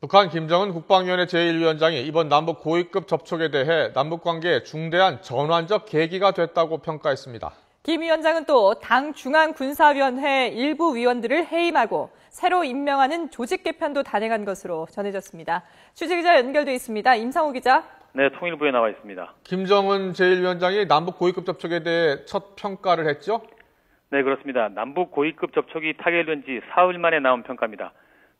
북한 김정은 국방위원회 제1위원장이 이번 남북 고위급 접촉에 대해 남북관계에 중대한 전환적 계기가 됐다고 평가했습니다. 김 위원장은 또 당 중앙군사위원회 일부 위원들을 해임하고 새로 임명하는 조직 개편도 단행한 것으로 전해졌습니다. 취재기자 연결돼 있습니다. 임상호 기자. 네, 통일부에 나와 있습니다. 김정은 제1위원장이 남북 고위급 접촉에 대해 첫 평가를 했죠? 네, 그렇습니다. 남북 고위급 접촉이 타결된 지 사흘 만에 나온 평가입니다.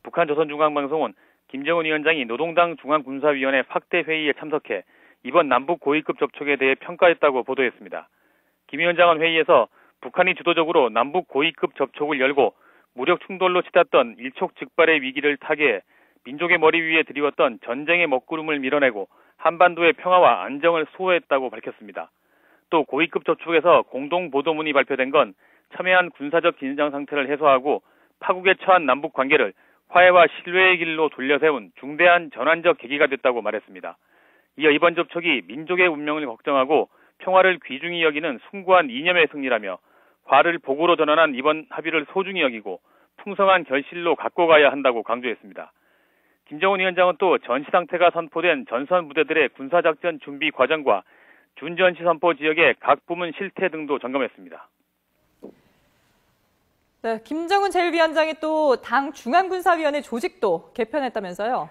북한 조선중앙방송은 김정은 위원장이 노동당 중앙군사위원회 확대 회의에 참석해 이번 남북 고위급 접촉에 대해 평가했다고 보도했습니다. 김 위원장은 회의에서 북한이 주도적으로 남북 고위급 접촉을 열고 무력 충돌로 치닫던 일촉즉발의 위기를 타개해 민족의 머리 위에 드리웠던 전쟁의 먹구름을 밀어내고 한반도의 평화와 안정을 수호했다고 밝혔습니다. 또 고위급 접촉에서 공동 보도문이 발표된 건 첨예한 군사적 긴장 상태를 해소하고 파국에 처한 남북 관계를 화해와 신뢰의 길로 돌려세운 중대한 전환적 계기가 됐다고 말했습니다. 이어 이번 접촉이 민족의 운명을 걱정하고 평화를 귀중히 여기는 숭고한 이념의 승리라며 화를 복으로 전환한 이번 합의를 소중히 여기고 풍성한 결실로 갖고 가야 한다고 강조했습니다. 김정은 위원장은 또 전시 상태가 선포된 전선 부대들의 군사작전 준비 과정과 준전시 선포 지역의 각 부문 실태 등도 점검했습니다. 네, 김정은 제1위원장이 또 당 중앙군사위원회 조직도 개편했다면서요?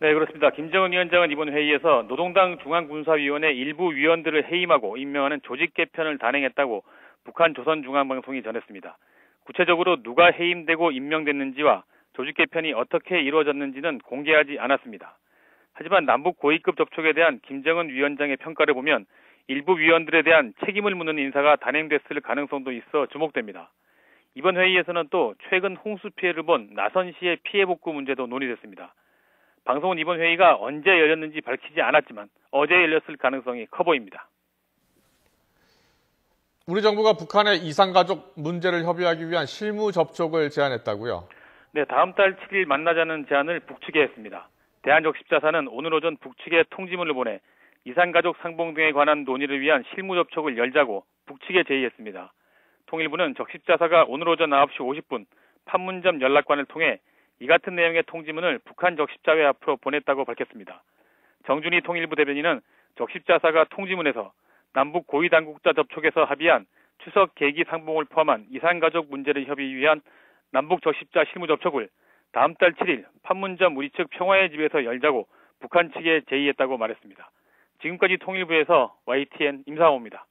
네, 그렇습니다. 김정은 위원장은 이번 회의에서 노동당 중앙군사위원회 일부 위원들을 해임하고 임명하는 조직 개편을 단행했다고 북한 조선중앙방송이 전했습니다. 구체적으로 누가 해임되고 임명됐는지와 조직 개편이 어떻게 이루어졌는지는 공개하지 않았습니다. 하지만 남북 고위급 접촉에 대한 김정은 위원장의 평가를 보면 일부 위원들에 대한 책임을 묻는 인사가 단행됐을 가능성도 있어 주목됩니다. 이번 회의에서는 또 최근 홍수 피해를 본 나선시의 피해 복구 문제도 논의됐습니다. 방송은 이번 회의가 언제 열렸는지 밝히지 않았지만 어제 열렸을 가능성이 커 보입니다. 우리 정부가 북한의 이산가족 문제를 협의하기 위한 실무 접촉을 제안했다고요? 네, 다음 달 7일 만나자는 제안을 북측에 했습니다. 대한적십자사는 오늘 오전 북측에 통지문을 보내 이산가족 상봉 등에 관한 논의를 위한 실무 접촉을 열자고 북측에 제의했습니다. 통일부는 적십자사가 오늘 오전 9시 50분 판문점 연락관을 통해 이 같은 내용의 통지문을 북한 적십자회 앞으로 보냈다고 밝혔습니다. 정준희 통일부 대변인은 적십자사가 통지문에서 남북 고위당국자 접촉에서 합의한 추석 계기 상봉을 포함한 이산가족 문제를 협의 위한 남북 적십자 실무 접촉을 다음 달 7일 판문점 우리 측 평화의 집에서 열자고 북한 측에 제의했다고 말했습니다. 지금까지 통일부에서 YTN 임상호입니다.